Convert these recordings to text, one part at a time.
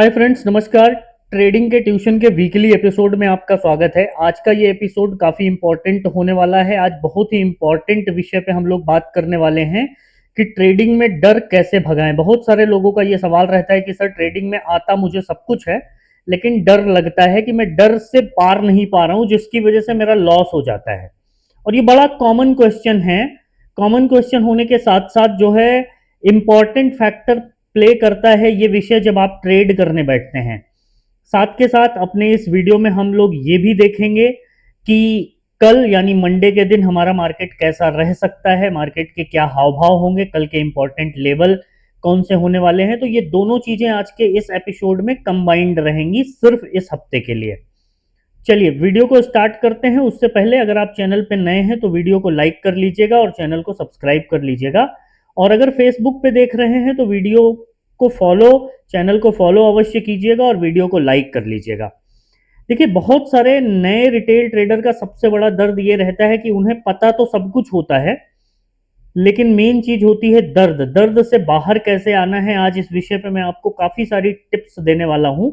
Hi friends, नमस्कार। Trading के tuition के वीकली एपिसोड में आपका स्वागत है। आज का ये एपिसोड काफ़ी इम्पोर्टेंट होने वाला है। आज बहुत ही इम्पोर्टेंट विषय पे हम लोग बात करने वाले हैं कि ट्रेडिंग में डर कैसे भगाएं। बहुत सारे लोगों का ये सवाल रहता है कि सर ट्रेडिंग में आता मुझे सब कुछ है, लेकिन डर लगता है कि मैं डर से पार नहीं पा रहा हूँ, जिसकी वजह से मेरा लॉस हो जाता है। और ये बड़ा कॉमन क्वेश्चन है। कॉमन क्वेश्चन होने के साथ साथ जो है इम्पॉर्टेंट फैक्टर प्ले करता है ये विषय जब आप ट्रेड करने बैठते हैं। साथ के साथ अपने इस वीडियो में हम लोग ये भी देखेंगे कि कल यानी मंडे के दिन हमारा मार्केट कैसा रह सकता है, मार्केट के क्या हाव भाव होंगे, कल के इंपॉर्टेंट लेवल कौन से होने वाले हैं। तो ये दोनों चीजें आज के इस एपिसोड में कंबाइंड रहेंगी सिर्फ इस हफ्ते के लिए। चलिए वीडियो को स्टार्ट करते हैं। उससे पहले अगर आप चैनल पे नए हैं तो वीडियो को लाइक कर लीजिएगा और चैनल को सब्सक्राइब कर लीजिएगा। और अगर फेसबुक पे देख रहे हैं तो वीडियो को फॉलो, चैनल को फॉलो अवश्य कीजिएगा और वीडियो को लाइक कर लीजिएगा। देखिए, बहुत सारे नए रिटेल ट्रेडर का सबसे बड़ा दर्द ये रहता है कि उन्हें पता तो सब कुछ होता है, लेकिन मेन चीज होती है दर्द। दर्द से बाहर कैसे आना है, आज इस विषय पे मैं आपको काफी सारी टिप्स देने वाला हूं।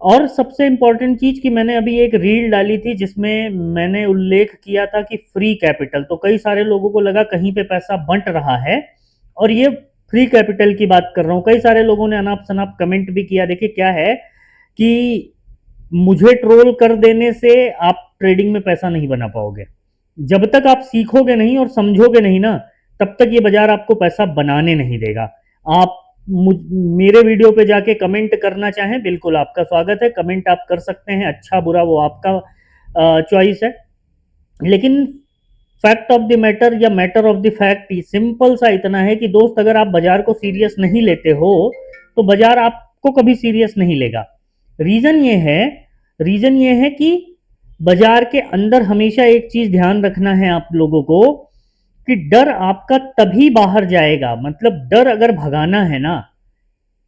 और सबसे इंपॉर्टेंट चीज कि मैंने अभी एक रील डाली थी जिसमें मैंने उल्लेख किया था कि फ्री कैपिटल, तो कई सारे लोगों को लगा कहीं पे पैसा बंट रहा है, और ये फ्री कैपिटल की बात कर रहा हूं। कई सारे लोगों ने अनाप शनाप कमेंट भी किया। देखिए क्या है कि मुझे ट्रोल कर देने से आप ट्रेडिंग में पैसा नहीं बना पाओगे। जब तक आप सीखोगे नहीं और समझोगे नहीं ना, तब तक ये बाजार आपको पैसा बनाने नहीं देगा। आप मेरे वीडियो पे जाके कमेंट करना चाहें, बिल्कुल आपका स्वागत है, कमेंट आप कर सकते हैं। अच्छा बुरा वो आपका चॉइस है, लेकिन फैक्ट ऑफ द मैटर या matter of the fact simple सा इतना है कि दोस्त, अगर आप बाजार को सीरियस नहीं लेते हो तो बाजार आपको कभी सीरियस नहीं लेगा। रीजन ये है रीजन ये है कि बाजार के अंदर हमेशा एक चीज ध्यान रखना है आप लोगों को कि डर आपका तभी बाहर जाएगा। मतलब डर अगर भगाना है ना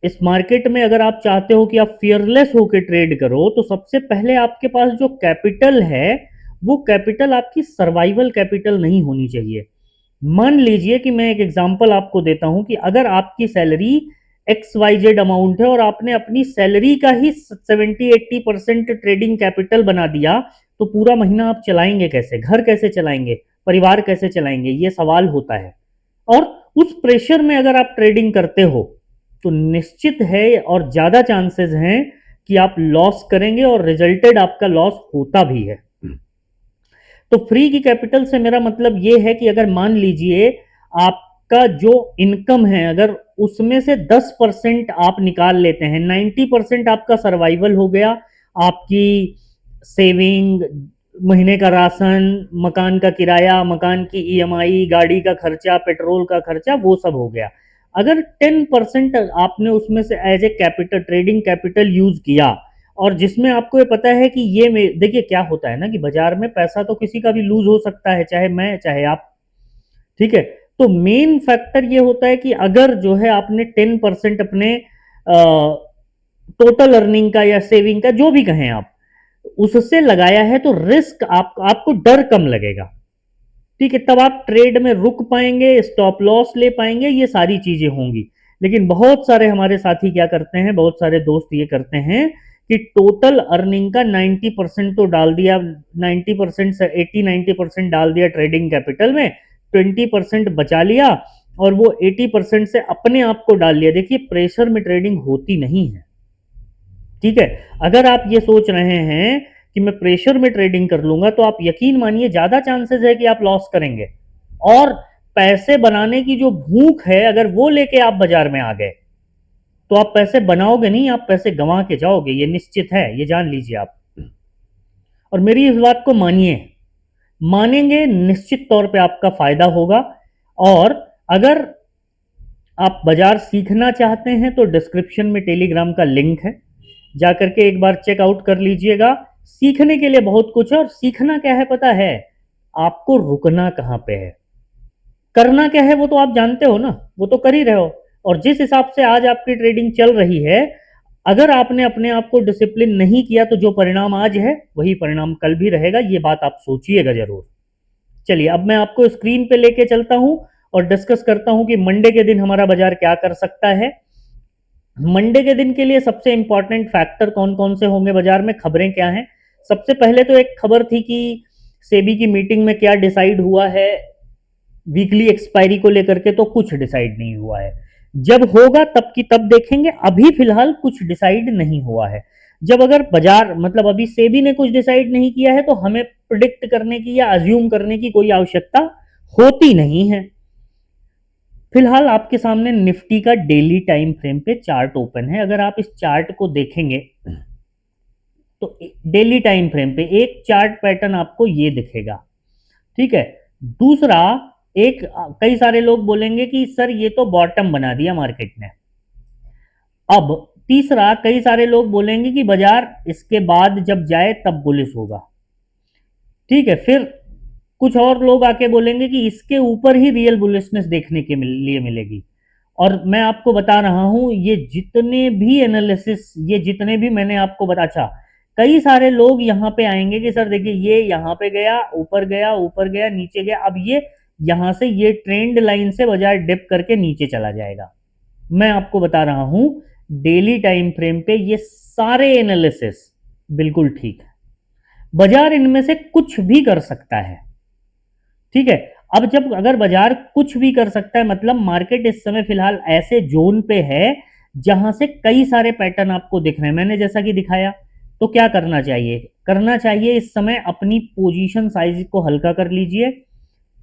इस मार्केट में, अगर आप चाहते हो कि आप फियरलेस होकर ट्रेड करो, तो सबसे पहले आपके पास जो कैपिटल है वो कैपिटल आपकी सर्वाइवल कैपिटल नहीं होनी चाहिए। मान लीजिए कि मैं एक एग्जांपल आपको देता हूं कि अगर आपकी सैलरी XYZ अमाउंट है और आपने अपनी सैलरी का ही 70-80% ट्रेडिंग कैपिटल बना दिया, तो पूरा महीना आप चलाएंगे कैसे? घर कैसे चलाएंगे? परिवार कैसे चलाएंगे? ये सवाल होता है। और उस प्रेशर में अगर आप ट्रेडिंग करते हो तो निश्चित है और ज्यादा चांसेस हैं कि आप लॉस करेंगे, और रिजल्टेड आपका लॉस होता भी है। तो फ्री की कैपिटल से मेरा मतलब ये है कि अगर मान लीजिए आपका जो इनकम है, अगर उसमें से 10% आप निकाल लेते हैं, 90% आपका सर्वाइवल हो गया, आपकी सेविंग, महीने का राशन, मकान का किराया, मकान की EMI, गाड़ी का खर्चा, पेट्रोल का खर्चा, वो सब हो गया। अगर 10% आपने उसमें से as a capital, trading capital use किया, और जिसमें आपको ये पता है कि ये देखिए क्या होता है ना कि बाजार में पैसा तो किसी का भी लूज हो सकता है, चाहे मैं चाहे आप, ठीक है। तो मेन फैक्टर ये होता है कि अगर जो है आपने 10% अपने टोटल अर्निंग का या सेविंग का, जो भी कहें आप, उससे लगाया है, तो रिस्क आपको डर कम लगेगा, ठीक है। तब आप ट्रेड में रुक पाएंगे, स्टॉप लॉस ले पाएंगे, ये सारी चीजें होंगी। लेकिन बहुत सारे हमारे साथी क्या करते हैं, बहुत सारे दोस्त ये करते हैं कि टोटल अर्निंग का 90% तो डाल दिया, 90% से 80-90% डाल दिया ट्रेडिंग कैपिटल में, 20% बचा लिया और वो 80% से अपने आप को डाल लिया। देखिए, प्रेशर में ट्रेडिंग होती नहीं है, ठीक है। अगर आप ये सोच रहे हैं कि मैं प्रेशर में ट्रेडिंग कर लूंगा, तो आप यकीन मानिए ज्यादा चांसेस है कि आप लॉस करेंगे। और पैसे बनाने की जो भूख है, अगर वो लेके आप बाजार में आ गए तो आप पैसे बनाओगे नहीं, आप पैसे गंवा के जाओगे, ये निश्चित है, ये जान लीजिए आप। और मेरी इस बात को मानिए, मानेंगे निश्चित तौर पे आपका फायदा होगा। और अगर आप बाजार सीखना चाहते हैं तो डिस्क्रिप्शन में टेलीग्राम का लिंक है, जाकर के एक बार चेकआउट कर लीजिएगा। सीखने के लिए बहुत कुछ है, और सीखना क्या है पता है आपको? रुकना कहां पे है, करना क्या है वो तो आप जानते हो ना, वो तो कर ही रहे हो। और जिस हिसाब से आज आपकी ट्रेडिंग चल रही है, अगर आपने अपने आप को डिसिप्लिन नहीं किया तो जो परिणाम आज है वही परिणाम कल भी रहेगा, ये बात आप सोचिएगा जरूर। चलिए अब मैं आपको स्क्रीन पे लेके चलता हूं और डिस्कस करता हूं कि मंडे के दिन हमारा बाजार क्या कर सकता है। मंडे के दिन के लिए सबसे इंपॉर्टेंट फैक्टर कौन कौन से होंगे बाजार में, खबरें क्या हैं? सबसे पहले तो एक खबर थी कि सेबी की मीटिंग में क्या डिसाइड हुआ है वीकली एक्सपायरी को लेकर के, तो कुछ डिसाइड नहीं हुआ है। जब होगा तब की तब देखेंगे, अभी फिलहाल कुछ डिसाइड नहीं हुआ है। जब अगर बाजार मतलब अभी सेबी ने कुछ डिसाइड नहीं किया है तो हमें प्रिडिक्ट करने की या अज्यूम करने की कोई आवश्यकता होती नहीं है। फिलहाल आपके सामने निफ्टी का डेली टाइम फ्रेम पे चार्ट ओपन है। अगर आप इस चार्ट को देखेंगे तो डेली टाइम फ्रेम पे एक चार्ट पैटर्न आपको ये दिखेगा, ठीक है। दूसरा, एक कई सारे लोग बोलेंगे कि सर ये तो बॉटम बना दिया मार्केट ने। अब तीसरा, कई सारे लोग बोलेंगे कि बाजार इसके बाद जब जाए तब बुलिश होगा, ठीक है। फिर कुछ और लोग आके बोलेंगे कि इसके ऊपर ही रियल बुलिशनेस देखने के लिए मिलेगी। और मैं आपको बता रहा हूं ये जितने भी एनालिसिस, ये जितने भी मैंने आपको बता, अच्छा, कई सारे लोग यहां पे आएंगे कि सर देखिए ये यहां पे गया, ऊपर गया, ऊपर गया, नीचे गया, अब ये यहां से ये ट्रेंड लाइन से बाजार डिप करके नीचे चला जाएगा। मैं आपको बता रहा हूं डेली टाइम फ्रेम पे ये सारे एनालिसिस बिल्कुल ठीक है। बाजार इनमें से कुछ भी कर सकता है, ठीक है। अब जब अगर बाजार कुछ भी कर सकता है मतलब मार्केट इस समय फिलहाल ऐसे जोन पे है जहां से कई सारे पैटर्न आपको दिख रहे हैं, मैंने जैसा कि दिखाया। तो क्या करना चाहिए? करना चाहिए इस समय अपनी पोजीशन साइज को हल्का कर लीजिए,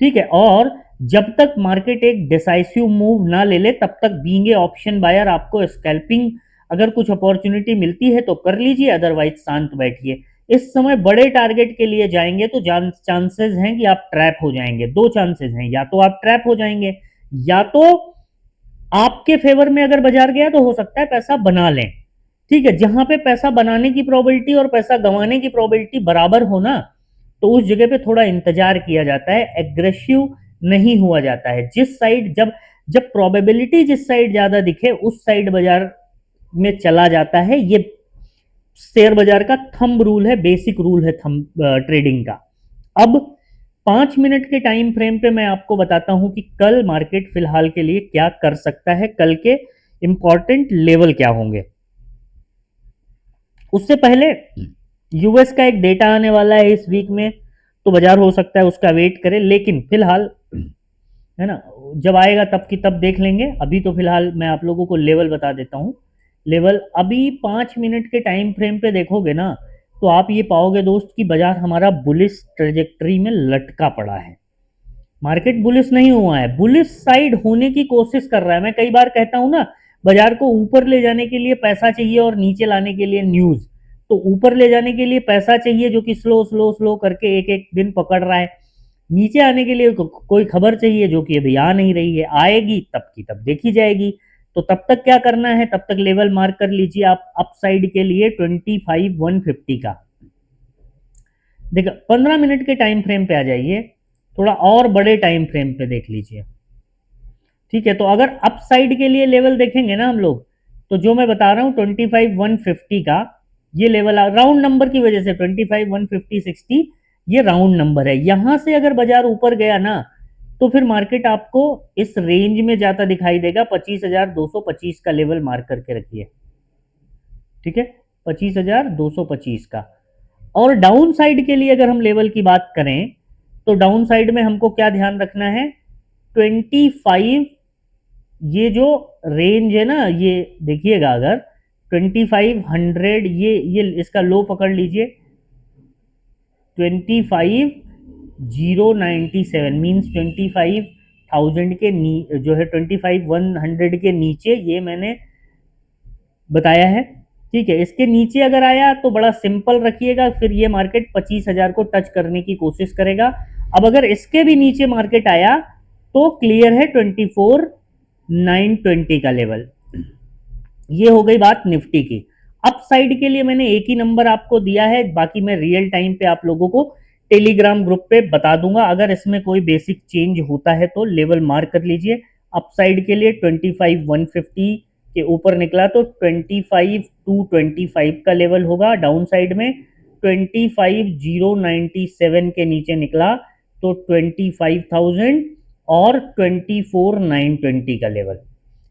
ठीक है। और जब तक मार्केट एक डिसाइसिव मूव ना ले ले तब तक बीइंग ए ऑप्शन बायर आपको स्कैल्पिंग, अगर कुछ अपॉर्चुनिटी मिलती है तो कर लीजिए, अदरवाइज शांत बैठिए। इस समय बड़े टारगेट के लिए जाएंगे तो चांसेस हैं कि आप ट्रैप हो जाएंगे। दो चांसेस हैं, या तो आप ट्रैप हो जाएंगे या तो आपके फेवर में अगर बाजार गया तो हो सकता है पैसा बना लें, ठीक है। जहां पे पैसा बनाने की प्रोबेबिलिटी और पैसा गंवाने की प्रोबेबिलिटी बराबर हो ना, तो उस जगह पे थोड़ा इंतजार किया जाता है, एग्रेसिव नहीं हुआ जाता है। जिस साइड जब जब प्रोबेबिलिटी जिस साइड ज्यादा दिखे उस साइड बाजार में चला जाता है। ये शेयर बाजार का थंब रूल है, बेसिक रूल है थंब ट्रेडिंग का। अब 5 मिनट के टाइम फ्रेम पे मैं आपको बताता हूं कि कल मार्केट फिलहाल के लिए क्या कर सकता है, कल के इंपॉर्टेंट लेवल क्या होंगे। उससे पहले यूएस का एक डेटा आने वाला है इस वीक में, तो बाजार हो सकता है उसका वेट करे, लेकिन फिलहाल है ना, जब आएगा तब की तब देख लेंगे। अभी तो फिलहाल मैं आप लोगों को लेवल बता देता हूं। लेवल अभी 5 मिनट के टाइम फ्रेम पे देखोगे ना तो आप ये पाओगे दोस्त कि बाजार हमारा बुलिश ट्रेजेक्टरी में लटका पड़ा है। मार्केट बुलिश नहीं हुआ है, बुलिश साइड होने की कोशिश कर रहा है। मैं कई बार कहता हूं ना, बाजार को ऊपर ले जाने के लिए पैसा चाहिए और नीचे लाने के लिए न्यूज। तो ऊपर ले जाने के लिए पैसा चाहिए जो कि स्लो स्लो स्लो करके एक एक दिन पकड़ रहा है, नीचे आने के लिए कोई खबर चाहिए जो कि अभी आ नहीं रही है, आएगी तब की तब देखी जाएगी। तो तब तक क्या करना है, तब तक लेवल मार्क कर लीजिए आप अपसाइड के लिए 25,150 का। देखो 15 मिनट के टाइम फ्रेम पे आ जाइए, थोड़ा और बड़े टाइम फ्रेम पे देख लीजिए, ठीक है। तो अगर अपसाइड के लिए लेवल देखेंगे ना हम लोग, तो जो मैं बता रहा हूं 25,150 का ये लेवल, राउंड नंबर की वजह से 25,150-60 ये राउंड नंबर है। यहां से अगर बाजार ऊपर गया ना तो फिर मार्केट आपको इस रेंज में जाता दिखाई देगा। 25,225 का लेवल मार्क करके रखिए, ठीक है, 25,225 का। और डाउन साइड के लिए अगर हम लेवल की बात करें तो डाउन साइड में हमको क्या ध्यान रखना है, 25, ये जो रेंज है ना, ये देखिएगा, अगर 2500 ये इसका लो पकड़ लीजिए, 25,097 मीन्स 25,000 के जो है 25,100 के नीचे ये मैंने बताया है, ठीक है। इसके नीचे अगर आया तो बड़ा सिंपल रखिएगा, फिर ये मार्केट 25,000 को टच करने की कोशिश करेगा। अब अगर इसके भी नीचे मार्केट आया तो क्लियर है 24,920 का लेवल। ये हो गई बात निफ्टी की। अप साइड के लिए मैंने एक ही नंबर आपको दिया है, बाकी मैं रियल टाइम पे आप लोगों को टेलीग्राम ग्रुप पे बता दूंगा। अगर इसमें कोई बेसिक चेंज होता है तो लेवल मार्क कर लीजिए। अप साइड के लिए 25,150 के ऊपर निकला तो 25,225 का लेवल होगा। डाउन साइड में 25,097 के नीचे निकला तो 25,000 और 24,920 का लेवल।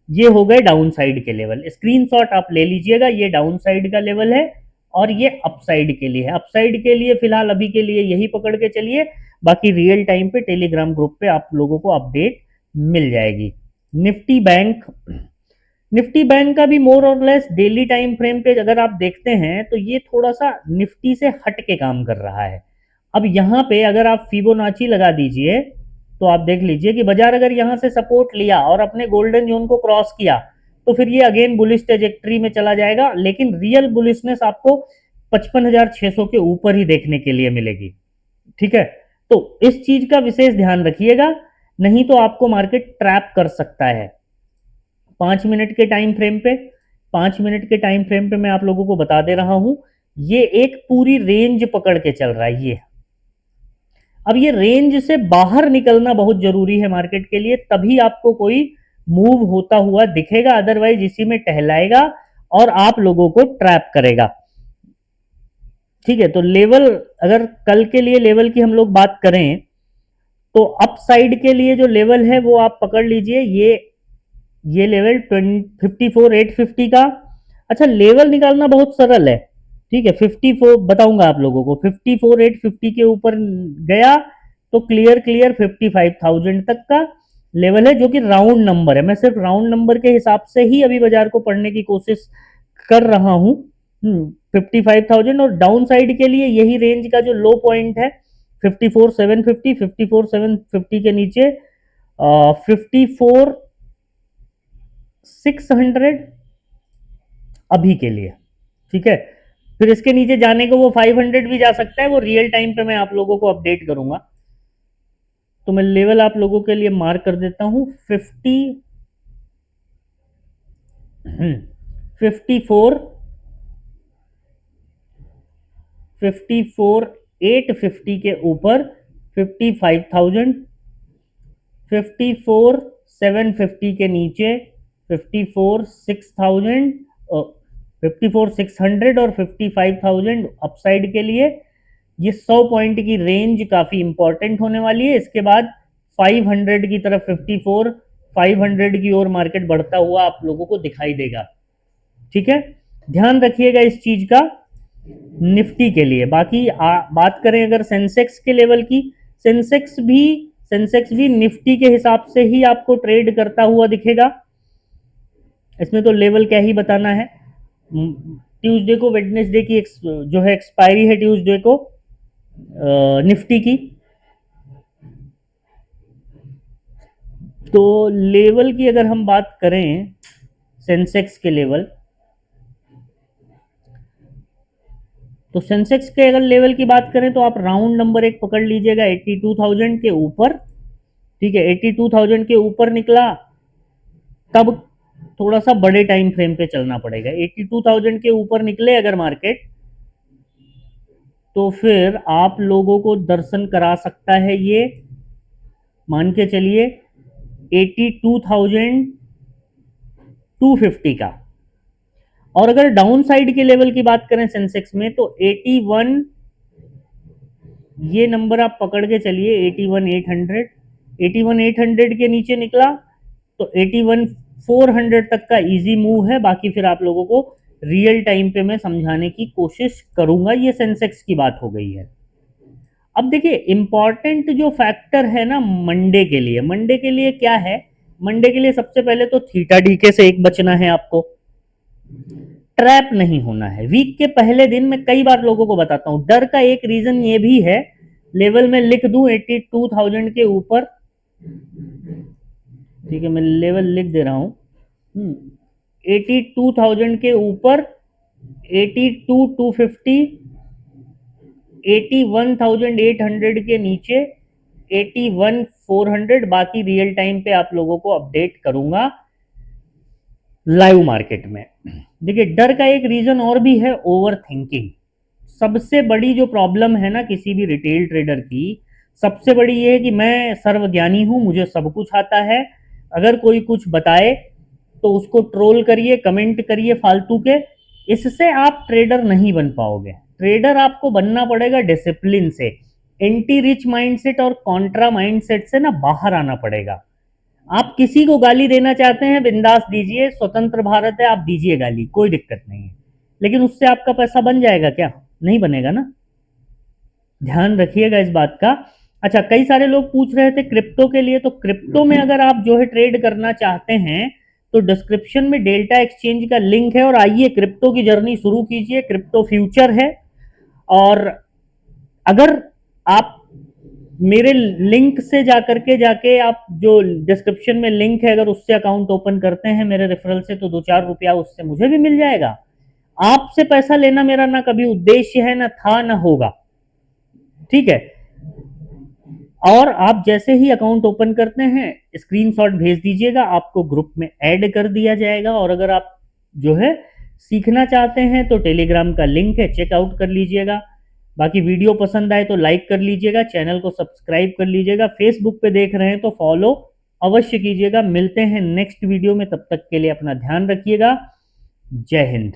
ये हो गए डाउन साइड के लेवल, स्क्रीनशॉट आप ले लीजिएगा। ये डाउन साइड का लेवल है और ये अप साइड के लिए है। अप साइड के लिए फिलहाल अभी के लिए यही पकड़ के चलिए, बाकी रियल टाइम पे टेलीग्राम ग्रुप पे आप लोगों को अपडेट मिल जाएगी। निफ्टी बैंक, निफ्टी बैंक का भी मोर और लेस डेली टाइम फ्रेम पे अगर आप देखते हैं तो ये थोड़ा सा निफ्टी से हट के काम कर रहा है। अब यहाँ पे अगर आप फिबोनाची लगा दीजिए तो आप देख लीजिए कि बाजार अगर यहाँ से सपोर्ट लिया और अपने गोल्डन जोन को क्रॉस किया तो फिर ये अगेन बुलिश ट्रेजेक्ट्री में चला जाएगा, लेकिन रियल बुलिशनेस आपको 55,600 के ऊपर ही देखने के लिए मिलेगी। ठीक है, तो इस चीज का विशेष ध्यान रखिएगा, नहीं तो आपको मार्केट ट्रैप कर सकता है। 5 मिनट के टाइम फ्रेम पे, 5 मिनट के टाइम फ्रेम पे मैं आप लोगों को बता दे रहा हूं, ये एक पूरी रेंज पकड़ के चल रहा है। ये अब ये रेंज से बाहर निकलना बहुत जरूरी है मार्केट के लिए, तभी आपको कोई मूव होता हुआ दिखेगा, अदरवाइज इसी में टहलाएगा और आप लोगों को ट्रैप करेगा। ठीक है, तो लेवल, अगर कल के लिए लेवल की हम लोग बात करें तो अप साइड के लिए जो लेवल है वो आप पकड़ लीजिए, ये लेवल 54,850 का। अच्छा, लेवल निकालना बहुत सरल है। ठीक है, 54 बताऊंगा आप लोगों को, 54,850 के ऊपर गया तो क्लियर 55,000 तक का लेवल है, जो कि राउंड नंबर है। मैं सिर्फ राउंड नंबर के हिसाब से ही अभी बाजार को पढ़ने की कोशिश कर रहा हूं। 55,000, और डाउन साइड के लिए यही रेंज का जो लो पॉइंट है 54,750, 54,750 के नीचे 54,600 अभी के लिए। ठीक है, फिर इसके नीचे जाने को वो 500 भी जा सकता है, वो रियल टाइम पे मैं आप लोगों को अपडेट करूंगा। तो मैं लेवल आप लोगों के लिए मार्क कर देता हूं, 54,850 के ऊपर 55,000, 54,750 के नीचे 54,600 और 55,000 अपसाइड के लिए। ये 100 पॉइंट की रेंज काफी इंपॉर्टेंट होने वाली है। इसके बाद 500 की तरफ 54, 500 की ओर मार्केट बढ़ता हुआ आप लोगों को दिखाई देगा। ठीक है, ध्यान रखिएगा इस चीज का निफ्टी के लिए। बाकी बात करें अगर सेंसेक्स के लेवल की, सेंसेक्स भी निफ्टी के हिसाब से ही आपको ट्रेड करता हुआ दिखेगा। इसमें तो लेवल क्या ही बताना है। ट्यूसडे को, वेडनेसडे की जो है एक्सपायरी है ट्यूसडे को निफ्टी की। तो लेवल की अगर हम बात करें सेंसेक्स के लेवल, तो सेंसेक्स के अगर लेवल की बात करें तो आप राउंड नंबर एक पकड़ लीजिएगा 82,000 के ऊपर। ठीक है, 82,000 के ऊपर निकला तब थोड़ा सा बड़े टाइम फ्रेम पे चलना पड़ेगा। 82,000 के ऊपर निकले अगर मार्केट, तो फिर आप लोगों को दर्शन करा सकता है ये, मान के चलिए 82,250 का। और अगर डाउन साइड के लेवल की बात करें सेंसेक्स में तो 81, ये नंबर आप पकड़ के चलिए 81,800, 81,800 के नीचे निकला तो 81,400 तक का इजी मूव है। बाकी फिर आप लोगों को रियल टाइम पे मैं समझाने की कोशिश करूंगा। ये सेंसेक्स की बात हो गई है। अब देखिए, इंपॉर्टेंट जो फैक्टर है ना मंडे के लिए, मंडे के लिए क्या है, मंडे के लिए सबसे पहले तो थीटा डीके से एक बचना है आपको, ट्रैप नहीं होना है। वीक के पहले दिन में कई बार लोगों को बताता हूं, डर का एक रीजन ये भी है, लेवल में लिख दूं 82,000 के ऊपर। ठीक है, मैं लेवल लिख दे रहा हूं 82,000 के ऊपर 82,250, 81,800 के नीचे 81,400। बाकी रियल टाइम पे आप लोगों को अपडेट करूंगा लाइव मार्केट में। देखिए, डर का एक रीजन और भी है, ओवर थिंकिंग। सबसे बड़ी जो प्रॉब्लम है ना किसी भी रिटेल ट्रेडर की, सबसे बड़ी ये है कि मैं सर्वज्ञानी हूं, मुझे सब कुछ आता है। अगर कोई कुछ बताए तो उसको ट्रोल करिए, कमेंट करिए फालतू के, इससे आप ट्रेडर नहीं बन पाओगे। ट्रेडर आपको बनना पड़ेगा डिसिप्लिन से, एंटी रिच माइंडसेट और कॉन्ट्रा माइंडसेट से ना बाहर आना पड़ेगा। आप किसी को गाली देना चाहते हैं, बिंदास दीजिए, स्वतंत्र भारत है, आप दीजिए गाली, कोई दिक्कत नहीं है। लेकिन उससे आपका पैसा बन जाएगा क्या? नहीं बनेगा ना। ध्यान रखिएगा इस बात का। अच्छा, कई सारे लोग पूछ रहे थे क्रिप्टो के लिए, तो क्रिप्टो में अगर आप जो है ट्रेड करना चाहते हैं तो डिस्क्रिप्शन में डेल्टा एक्सचेंज का लिंक है, और आइए क्रिप्टो की जर्नी शुरू कीजिए। क्रिप्टो फ्यूचर है, और अगर आप मेरे लिंक से जाके आप जो डिस्क्रिप्शन में लिंक है, अगर उससे अकाउंट ओपन करते हैं मेरे रेफरल से, तो 2-4 रुपया उससे मुझे भी मिल जाएगा। आपसे पैसा लेना मेरा ना कभी उद्देश्य है, ना था, ना होगा। ठीक है। और आप जैसे ही अकाउंट ओपन करते हैं स्क्रीनशॉट भेज दीजिएगा, आपको ग्रुप में ऐड कर दिया जाएगा। और अगर आप जो है सीखना चाहते हैं तो टेलीग्राम का लिंक है, चेकआउट कर लीजिएगा। बाकी वीडियो पसंद आए तो लाइक कर लीजिएगा, चैनल को सब्सक्राइब कर लीजिएगा, फेसबुक पे देख रहे हैं तो फॉलो अवश्य कीजिएगा। मिलते हैं नेक्स्ट वीडियो में, तब तक के लिए अपना ध्यान रखिएगा। जय हिंद।